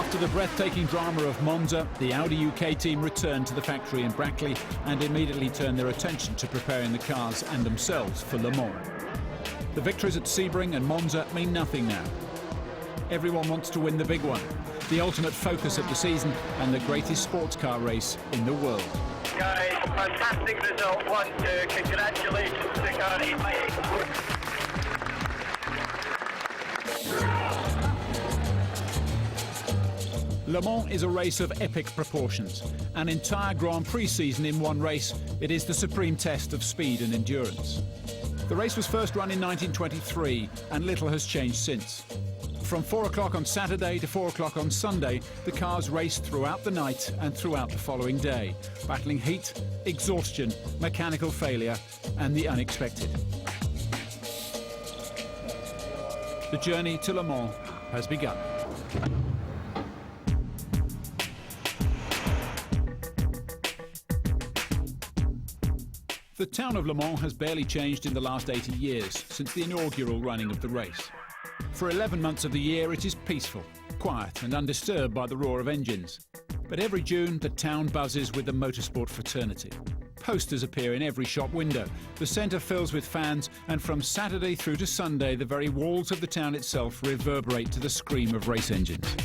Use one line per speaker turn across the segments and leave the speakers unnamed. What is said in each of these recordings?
After the breathtaking drama of Monza, the Audi UK team returned to the factory in Brackley and immediately turned their attention to preparing the cars and themselves for Le Mans. The victories at Sebring and Monza mean nothing now. Everyone wants to win the big one, the ultimate focus of the season and the greatest sports car race in the world.
Guys, fantastic result, 1-2. Congratulations to Gary.
Le Mans is a race of epic proportions. An entire Grand Prix season in one race, it is the supreme test of speed and endurance. The race was first run in 1923 and little has changed since. From 4 o'clock on Saturday to 4 o'clock on Sunday, the cars raced throughout the night and throughout the following day, battling heat, exhaustion, mechanical failure and the unexpected. The journey to Le Mans has begun. The town of Le Mans has barely changed in the last 80 years, since the inaugural running of the race. For 11 months of the year it is peaceful, quiet and undisturbed by the roar of engines. But every June the town buzzes with the motorsport fraternity. Posters appear in every shop window, the centre fills with fans, and from Saturday through to Sunday the very walls of the town itself reverberate to the scream of race engines.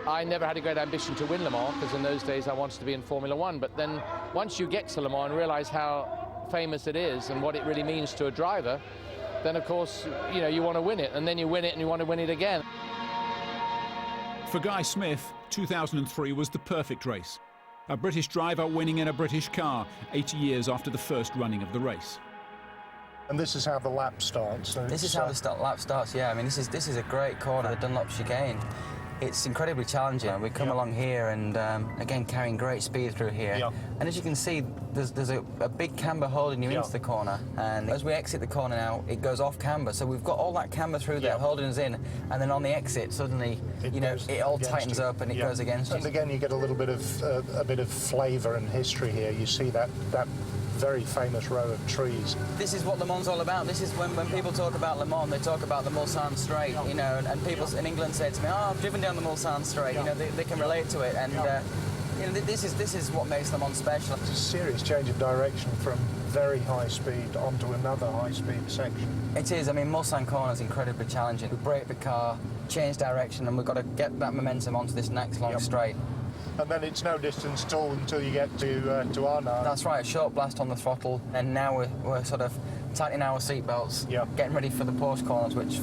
I never had a great ambition to win Le Mans, because in those days I wanted to be in Formula One. But then once you get to Le Mans and realise how famous it is and what it really means to a driver, then of course, you know, you want to win it, and then you win it and you want to win it again.
For Guy Smith, 2003 was the perfect race. A British driver winning in a British car 80 years after the first running of the race.
And this is how the lap starts. So
this is how the lap starts, yeah. I mean, this is a great corner, the Dunlop chicane. It's incredibly challenging. We come along here and, again, carrying great speed through here.
Yeah.
And as you can see, there's a big camber holding you into the corner. And as we exit the corner now, it goes off camber. So we've got all that camber through there holding us in. And then on the exit, suddenly, it all tightens up and it goes against you.
And again, you get a little bit of flavour and history here. You see that very famous row of trees.
This is what Le Mans is all about. This is when people talk about Le Mans, they talk about the Mulsanne Straight, you know, and people in England say to me, oh, I've driven down the Mulsanne Straight, you know, they can relate to it, and you know, this is what makes Le Mans special.
It's a serious change of direction from very high speed onto another high speed section.
It is. I mean, Mulsanne Corner is incredibly challenging. We brake the car, change direction, and we've got to get that momentum onto this next long straight.
And then it's no distance at all until you get to Arnhem.
That's right, a short blast on the throttle, and now we're sort of tightening our seatbelts, getting ready for the Porsche corners, which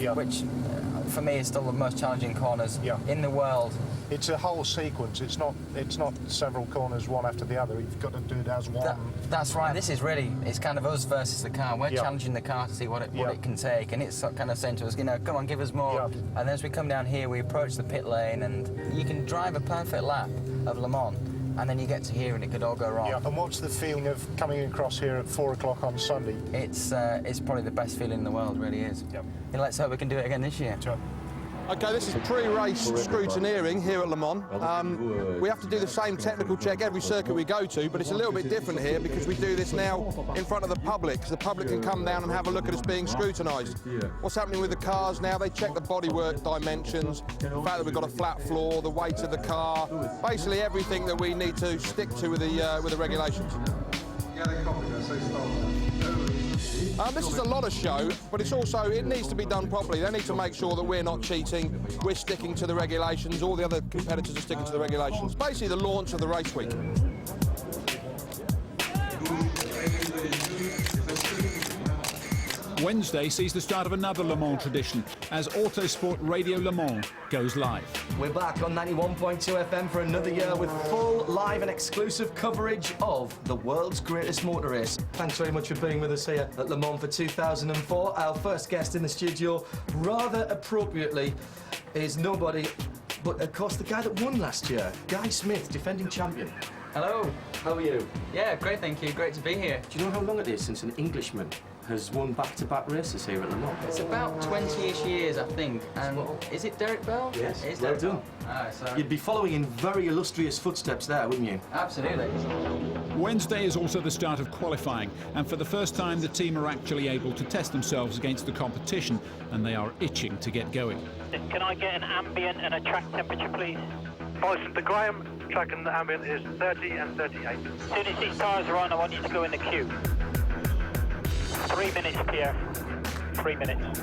for me is still the most challenging corners in the world.
It's a whole sequence. It's not several corners one after the other. You've got to do it as one.
That's right. This is really, it's kind of us versus the car. We're challenging the car to see what it can take, and it's kind of saying to us, you know, come on, give us more. And then as we come down here, we approach the pit lane, and you can drive a perfect lap of Le Mans, and then you get to here and it could all go wrong.
And what's the feeling of coming across here at 4 o'clock on Sunday?
It's probably the best feeling in the world, really is. You know, let's hope we can do it again this year.
OK, this is pre-race scrutineering here at Le Mans. We have to do the same technical check every circuit we go to, but it's a little bit different here because we do this now in front of the public, so the public can come down and have a look at us being scrutinised. What's happening with the cars now? They check the bodywork dimensions, the fact that we've got a flat floor, the weight of the car, basically everything that we need to stick to with the regulations. This is a lot of show, but it's also, it needs to be done properly. They need to make sure that we're not cheating, we're sticking to the regulations, all the other competitors are sticking to the regulations. Basically the launch of the race week.
Wednesday sees the start of another Le Mans tradition as Autosport Radio Le Mans goes live.
We're back on 91.2 FM for another year with full, live and exclusive coverage of the world's greatest motor race. Thanks very much for being with us here at Le Mans for 2004. Our first guest in the studio, rather appropriately, is nobody but, of course, the guy that won last year, Guy Smith, defending champion.
Hello.
How are you?
Yeah, great, thank you. Great to be here.
Do you know how long it is since an Englishman has won back-to-back races here at Le Mans.
It's about 20-ish years, I think. And is it Derek Bell?
Yes,
it is
well
Derek
done.
Bell. So
You'd be following in very illustrious footsteps there, wouldn't you?
absolutely.
Wednesday is also the start of qualifying, and for the first time the team are actually able to test themselves against the competition, and they are itching to get going.
Can I get an ambient and a track temperature, please?
Listen, the Graham track and the ambient is 30 and 38.
As soon as these tyres are on, I want you to go in the queue. 3 minutes, Pierre. 3 minutes.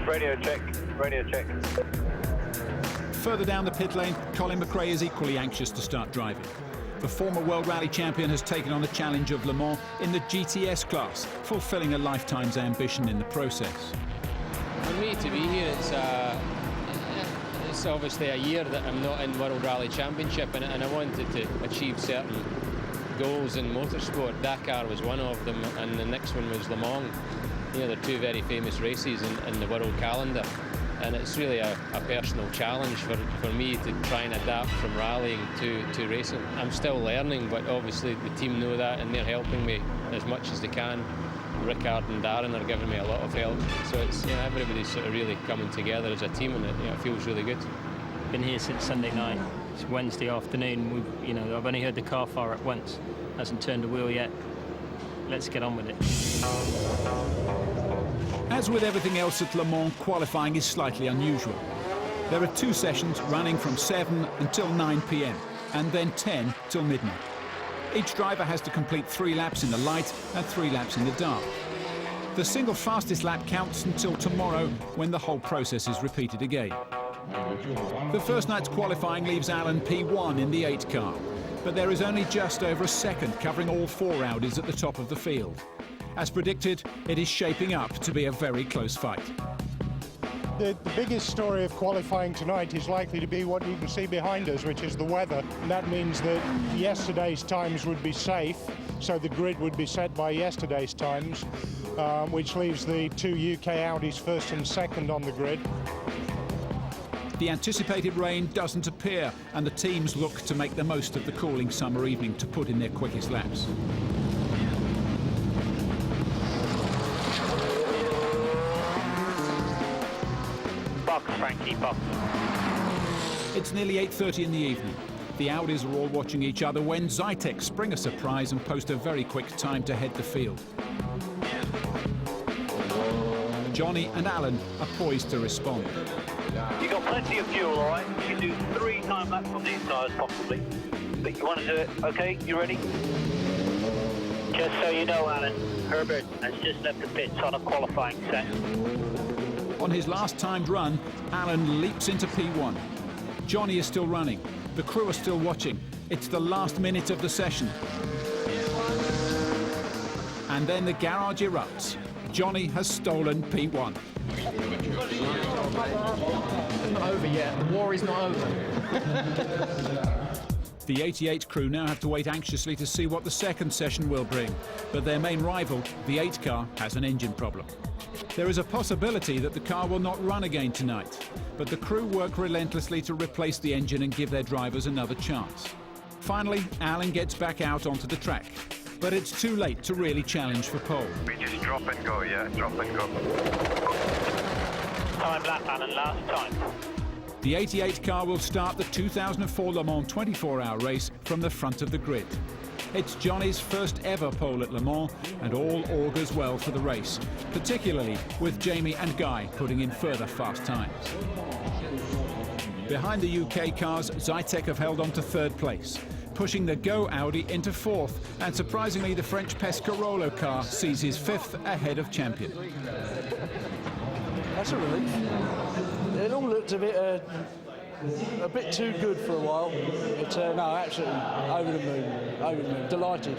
Radio check, radio check.
Further down the pit lane, Colin McRae is equally anxious to start driving. The former World Rally champion has taken on the challenge of Le Mans in the GTS class, fulfilling a lifetime's ambition in the process.
For me to be here, it's obviously a year that I'm not in World Rally Championship, and I wanted to achieve certain goals in motorsport. Dakar was one of them, and the next one was Le Mans. You know, they're two very famous races in the world calendar, and it's really a personal challenge for me to try and adapt from rallying to racing. I'm still learning, but obviously the team know that, and they're helping me as much as they can. Rickard and Darren are giving me a lot of help, so it's, you know, everybody's sort of really coming together as a team, and it feels really good.
Been here since Sunday night. It's Wednesday afternoon. I've only heard the car fire at once. Hasn't turned a wheel yet. Let's get on with it.
As with everything else at Le Mans, qualifying is slightly unusual. There are 2 sessions running from 7 until 9 p.m. and then 10 till midnight. Each driver has to complete 3 laps in the light and 3 laps in the dark. The single fastest lap counts until tomorrow, when the whole process is repeated again. The first night's qualifying leaves Alan P1 in the 8 car, but there is only just over a second covering all 4 Audis at the top of the field. As predicted, it is shaping up to be a very close fight.
The biggest story of qualifying tonight is likely to be what you can see behind us, which is the weather. And that means that yesterday's times would be safe, so the grid would be set by yesterday's times, which leaves the 2 UK Audis first and second on the grid.
The anticipated rain doesn't appear, and the teams look to make the most of the cooling summer evening to put in their quickest laps.
Box, Frankie, box.
It's nearly 8:30 in the evening. The Audis are all watching each other when Zytek spring a surprise and post a very quick time to head the field. Johnny and Alan are poised to respond.
You've got plenty of fuel, all right? You can do 3 time laps on these tyres, possibly. But you want to do it, okay? You ready? Just so you know, Alan, Herbert has just left the pits on a qualifying set.
On his last timed run, Alan leaps into P1. Johnny is still running. The crew are still watching. It's the last minute of the session. And then the garage erupts. Johnny has stolen P1.
It's not over yet. The war is not over.
The 88 crew now have to wait anxiously to see what the second session will bring. But their main rival, the 8 car, has an engine problem. There is a possibility that the car will not run again tonight, but the crew work relentlessly to replace the engine and give their drivers another chance. Finally, Alan gets back out onto the track, but it's too late to really challenge for pole.
We just drop and go, yeah, drop and go.
Time lap, Alan, last time.
The 88 car will start the 2004 Le Mans 24-hour race from the front of the grid. It's Johnny's first ever pole at Le Mans, and all augurs well for the race, particularly with Jamie and Guy putting in further fast times. Behind the UK cars, Zytek have held on to 3rd place, pushing the Go Audi into 4th, and surprisingly the French Pescarolo car sees his 5th ahead of champion.
That's a relief. It all looked a bit too good for a while. But no, absolutely over the moon, delighted.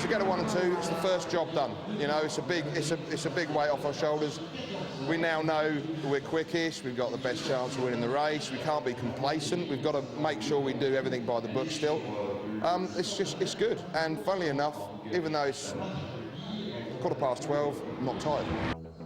To get a 1 and 2, it's the first job done. You know, it's a big weight off our shoulders. We now know we're quickest. We've got the best chance of winning the race. We can't be complacent. We've got to make sure we do everything by the book still. It's good. And funnily enough, even though it's 12:15, I'm not tired.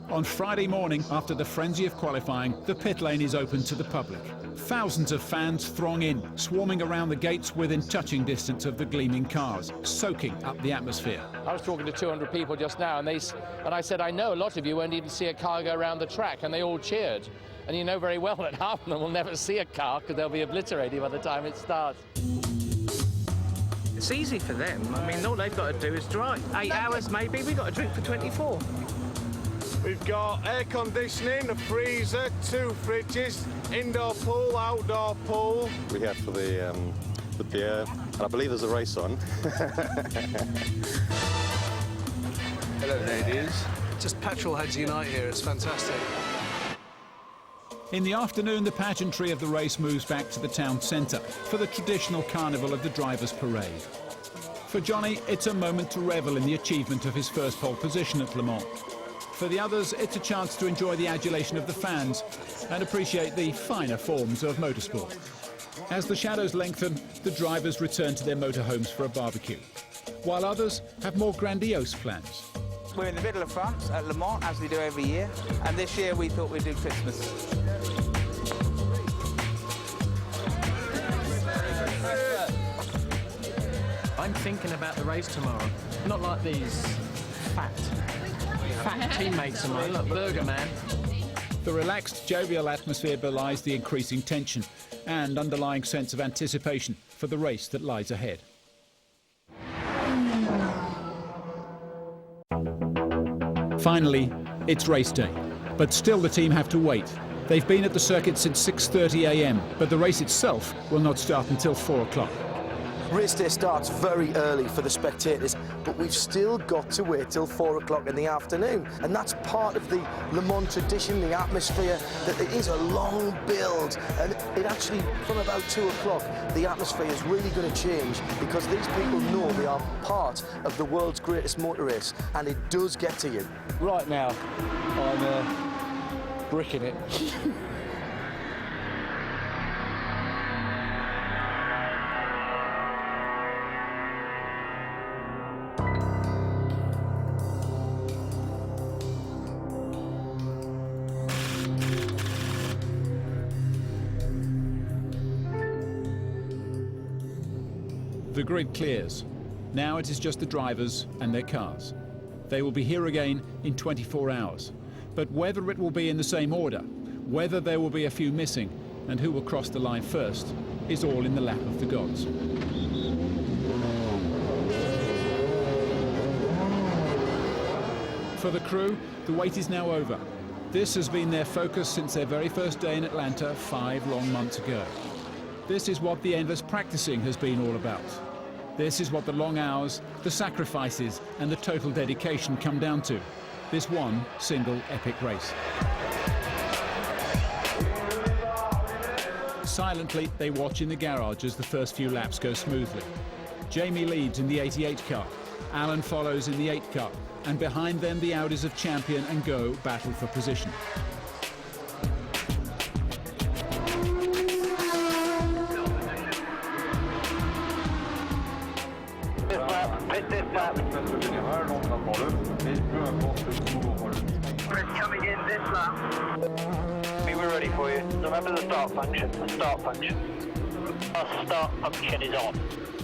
On Friday morning, after the frenzy of qualifying, the pit lane is open to the public. Thousands of fans throng in, swarming around the gates within touching distance of the gleaming cars, soaking up the atmosphere.
I was talking to 200 people just now, and I said, I know a lot of you won't even see a car go around the track, and they all cheered. And you know very well that half of them will never see a car because they'll be obliterated by the time it starts.
It's easy for them. I mean, all they've got to do is drive. 8 hours maybe, we've got to drink for 24.
We've got air conditioning, a freezer, 2 fridges, indoor pool, outdoor pool.
We have for the beer, and I believe there's a race on.
Hello, ladies. Just petrol heads unite here. It's fantastic.
In the afternoon, the pageantry of the race moves back to the town centre for the traditional carnival of the Drivers' Parade. For Johnny, it's a moment to revel in the achievement of his first pole position at Le Mans. For the others, it's a chance to enjoy the adulation of the fans and appreciate the finer forms of motorsport. As the shadows lengthen, the drivers return to their motorhomes for a barbecue, while others have more grandiose plans.
We're in the middle of France at Le Mans, as we do every year, and this year we thought we'd do Christmas.
I'm thinking about the race tomorrow. Not like these fat teammates of mine, like Burger Man.
The relaxed, jovial atmosphere belies the increasing tension and underlying sense of anticipation for the race that lies ahead. Finally, it's race day, but still the team have to wait. They've been at the circuit since 6:30 a.m, but the race itself will not start until 4 o'clock.
Race day starts very early for the spectators, but we've still got to wait till 4 o'clock in the afternoon. And that's part of the Le Mans tradition, the atmosphere, that it is a long build. And it actually, from about 2 o'clock, the atmosphere is really going to change because these people know they are part of the world's greatest motor race, and it does get to you.
Right now, I'm bricking it.
The grid clears. Now it is just the drivers and their cars. They will be here again in 24 hours. But whether it will be in the same order, whether there will be a few missing, and who will cross the line first, is all in the lap of the gods. For the crew, the wait is now over. This has been their focus since their very first day in Atlanta 5 long months ago. This is what the endless practicing has been all about. This is what the long hours, the sacrifices, and the total dedication come down to. This one single epic race. Silently, they watch in the garage as the first few laps go smoothly. Jamie leads in the 88 car. Alan follows in the 8 car. And behind them, the Audis of Champion and Go battle for position.
Coming in this lap. We're ready for you. Remember the start function. The start function. Our start function is on.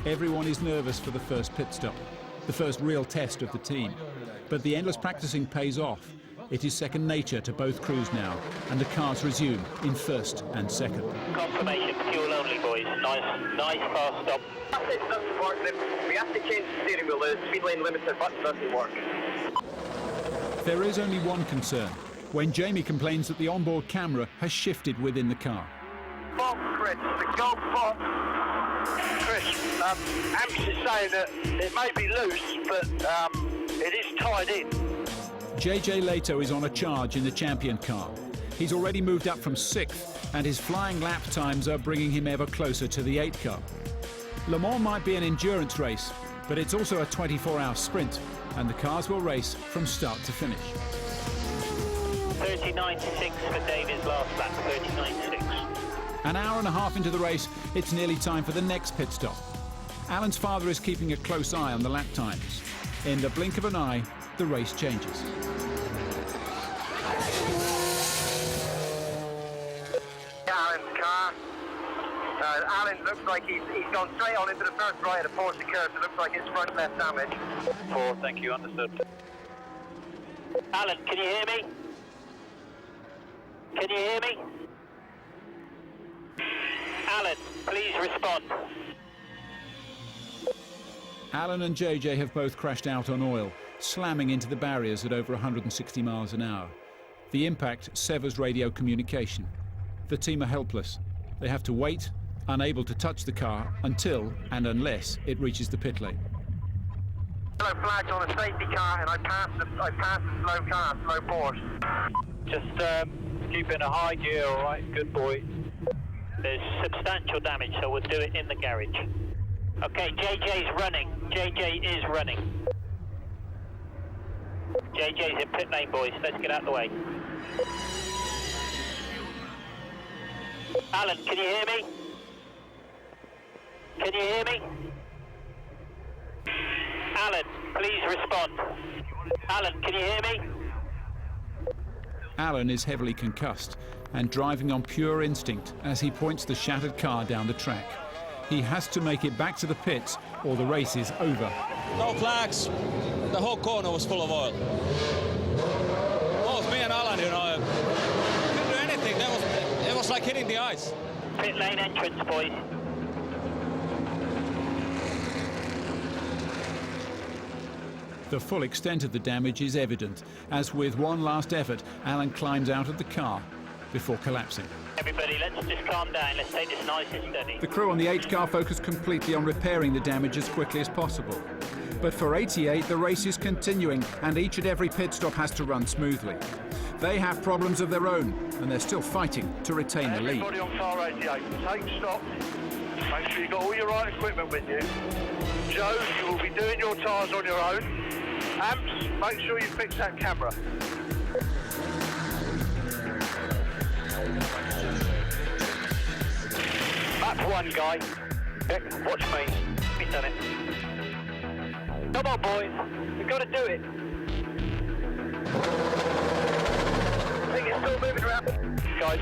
Everyone is nervous for the first pit stop, the first real test of the team. But the endless practicing pays off. It is second nature to both crews now, and the cars resume in first and second.
Confirmation, fuel only, boys. Nice fast stop. It doesn't work. We have to change the steering wheel. The speed lane limiter button doesn't work.
There is only one concern, when Jamie complains that the onboard camera has shifted within the car.
Bob, Chris, the gold Bob. Chris, Amps is saying that it may be loose, but it is tied in.
JJ Leto is on a charge in the champion car. He's already moved up from 6th, and his flying lap times are bringing him ever closer to the 8 car. Le Mans might be an endurance race, but it's also a 24-hour sprint, and the cars will race from start to finish.
39.6 for David's last lap, 39.6.
An hour and a half into the race, it's nearly time for the next pit stop. Alan's father is keeping a close eye on the lap times. In the blink of an eye, the race changes.
car. Alan looks like he's gone straight on into the first right of the Porsche curve. It looks like it's front left damage.
4, thank you, understood. Alan, can you hear me? Can you hear me? Alan, please respond.
Alan and JJ have both crashed out on oil, slamming into the barriers at over 160 miles an hour. The impact severs radio communication. The team are helpless. They have to wait, unable to touch the car until and unless it reaches the pit lane.
Yellow flags on a safety car, and I passed the slow car, slow Porsche.
Just keep in a high gear, all right? Good boy. There's substantial damage, so we'll do it in the garage. Okay, JJ's running. JJ is running. JJ's in pit lane, boys. Let's get out of the way. Alan, can you hear me? Can you hear me? Alan, please respond. Alan, can you hear me?
Alan is heavily concussed and driving on pure instinct as he points the shattered car down the track. He has to make it back to the pits or the race is over.
No flags. The whole corner was full of oil. Both me and Alan, you know, couldn't do anything. It was like hitting the ice.
Pit lane entrance, boys.
The full extent of the damage is evident, as with one last effort, Alan climbs out of the car before collapsing.
Everybody, let's just calm down. Let's take this nice and steady.
The crew on the 8 car focus completely on repairing the damage as quickly as possible. But for 88, the race is continuing, and each and every pit stop has to run smoothly. They have problems of their own, and they're still fighting to retain the lead.
Everybody on car 88, take stock. Make sure you've got all your right equipment with you. Joe, you will be doing your tyres on your own. Amps, make sure you fix that camera.
That's one guy. Watch me. He's done it. Come on, boys. We've got to do it. I think it's still moving around. Guys,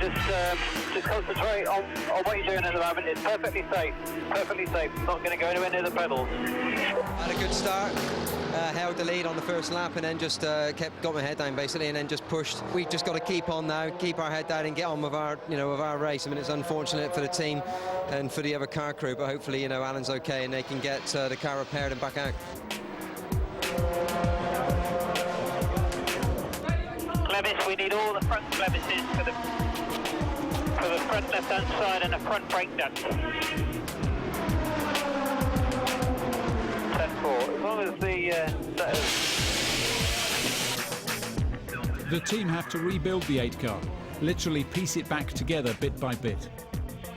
just concentrate on what you're doing at the moment. It's perfectly safe. Perfectly safe. Not going to go anywhere near the pedals.
Had a good start. Held the lead on the first lap and then just got my head down basically and then just pushed. We've just got to keep on now, keep our head down and get on with our, with our race. I mean, it's unfortunate for the team and for the other car crew, but hopefully, Alan's okay and they can get the car repaired and back out.
Clevis, we need all the front clevises for the front left-hand side and the front brake duct. 10-4, as long as
The team have to rebuild the 8 car, literally piece it back together bit by bit.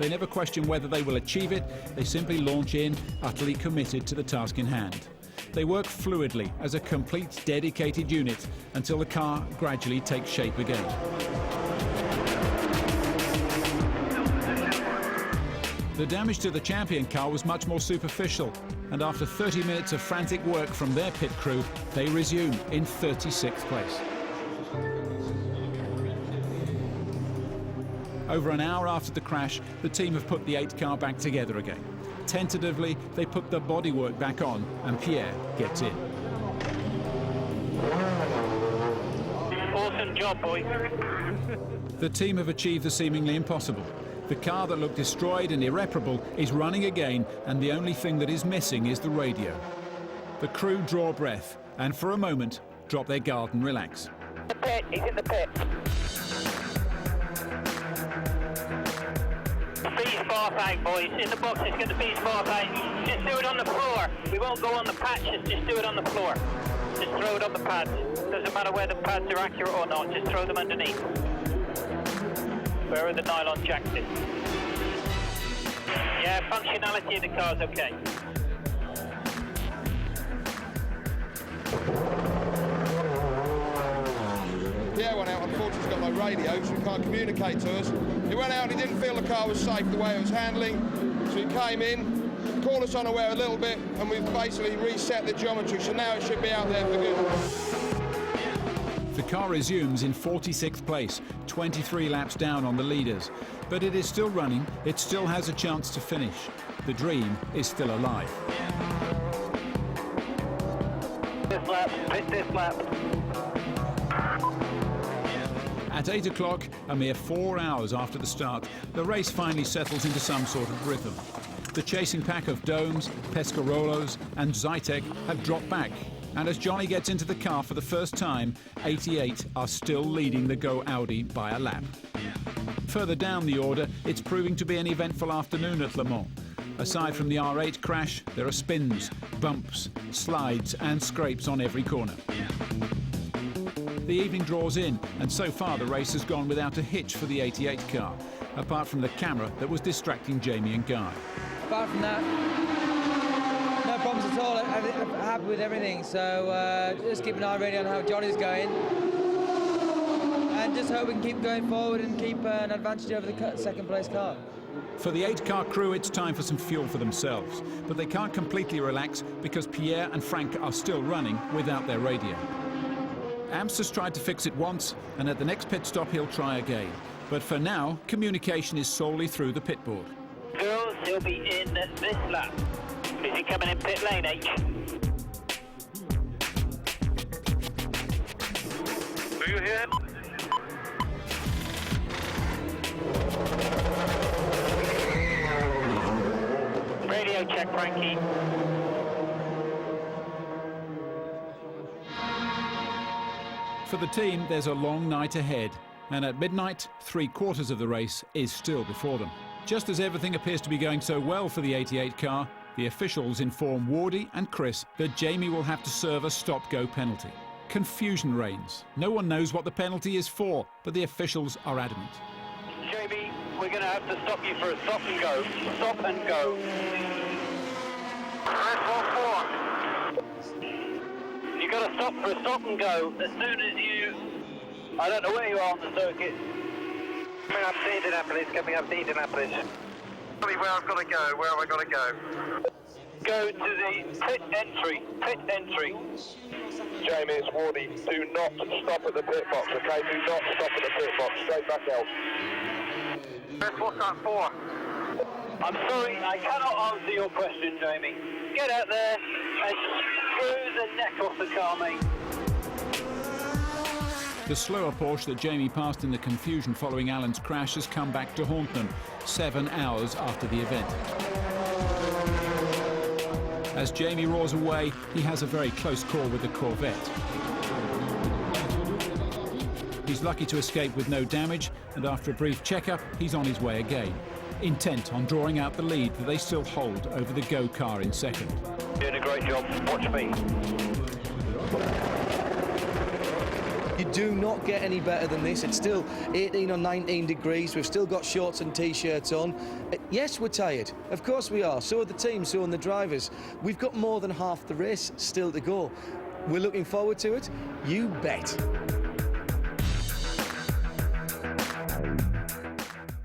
They never question whether they will achieve it, they simply launch in, utterly committed to the task in hand. They work fluidly as a complete, dedicated unit until the car gradually takes shape again. The damage to the champion car was much more superficial, and after 30 minutes of frantic work from their pit crew, they resume in 36th place. Over an hour after the crash, the team have put the 8 car back together again. Tentatively, they put the bodywork back on, and Pierre gets in.
Awesome job, boys.
The team have achieved the seemingly impossible. The car that looked destroyed and irreparable is running again, and the only thing that is missing is the radio. The crew draw breath, and for a moment, drop their guard and relax.
The pit, he's in the pit. Bees bar bag, boys. In the box, let's get the bees bar bag. Just do it on the floor. We won't go on the patches, just do it on the floor. Just throw it on the pads. Doesn't matter where the pads are accurate or not, just throw them underneath. Where are the nylon jacks in? Yeah, functionality of the car's okay.
Pierre went out, unfortunately he's got no radio, so he can't communicate to us. He went out and he didn't feel the car was safe the way it was handling, so he came in, caught us unaware a little bit, and we've basically reset the geometry, so now it should be out there for good.
The car resumes in 46th place, 23 laps down on the leaders. But it is still running, it still has a chance to finish. The dream is still alive.
This lap, pit this lap.
At 8 o'clock, a mere 4 hours after the start, the race finally settles into some sort of rhythm. The chasing pack of Domes, Pescarolos and Zytek have dropped back. And as Johnny gets into the car for the first time, 88 are still leading the Go Audi by a lap. Further down the order, it's proving to be an eventful afternoon at Le Mans. Aside from the R8 crash, there are spins, bumps, slides and scrapes on every corner. The evening draws in, and so far the race has gone without a hitch for the 88 car, apart from the camera that was distracting Jamie and Guy.
Apart from that, no problems at all. I'm happy with everything, so just keep an eye ready on how Johnny's going. And just hope we can keep going forward and keep an advantage over the second place car.
For the 8-car crew, it's time for some fuel for themselves, but they can't completely relax because Pierre and Frank are still running without their radio. Amps has tried to fix it once, and at the next pit stop he'll try again. But for now, communication is solely through the pit board.
Girls, he'll be in this lap. Is he coming in pit lane, H? Do you hear him? Radio check, Frankie.
For the team, there's a long night ahead, and at midnight, 3/4 of the race is still before them. Just as everything appears to be going so well for the 88 car, the officials inform Wardy and Chris that Jamie will have to serve a stop-go penalty. Confusion reigns. No one knows what the penalty is for, but the officials are adamant.
Jamie, we're going to have to stop you for a stop and go. Stop and go. Press 4. You've got to stop for a stop and go as soon as you... I don't know where you are on the circuit. Coming up to Indianapolis, coming up to Indianapolis. Tell me where I've got to go, where have I got to go? Go to the pit entry,
Jamie, it's Wardy. Do not stop at the pit box, okay? Do not stop at the pit box. Straight back out.
Press what's that for? I'm sorry, I cannot answer your question, Jamie. Get out there and screw the neck off the car, mate.
The slower Porsche that Jamie passed in the confusion following Alan's crash has come back to haunt them 7 hours after the event. As Jamie roars away, he has a very close call with the Corvette. He's lucky to escape with no damage, and after a brief checkup, he's on his way again, intent on drawing out the lead that they still hold over the Go car in second.
Doing a great job. Watch me.
You do not get any better than this. It's still 18 or 19 degrees. We've still got shorts and T-shirts on. Yes, we're tired. Of course we are. So are the team, so are the drivers. We've got more than half the race still to go. We're looking forward to it. You bet.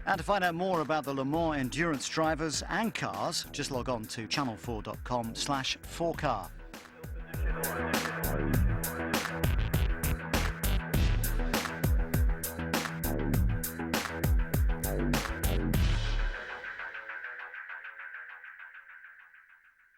And to find out more about the Le Mans endurance drivers and cars, just log on to channel4.com/4car.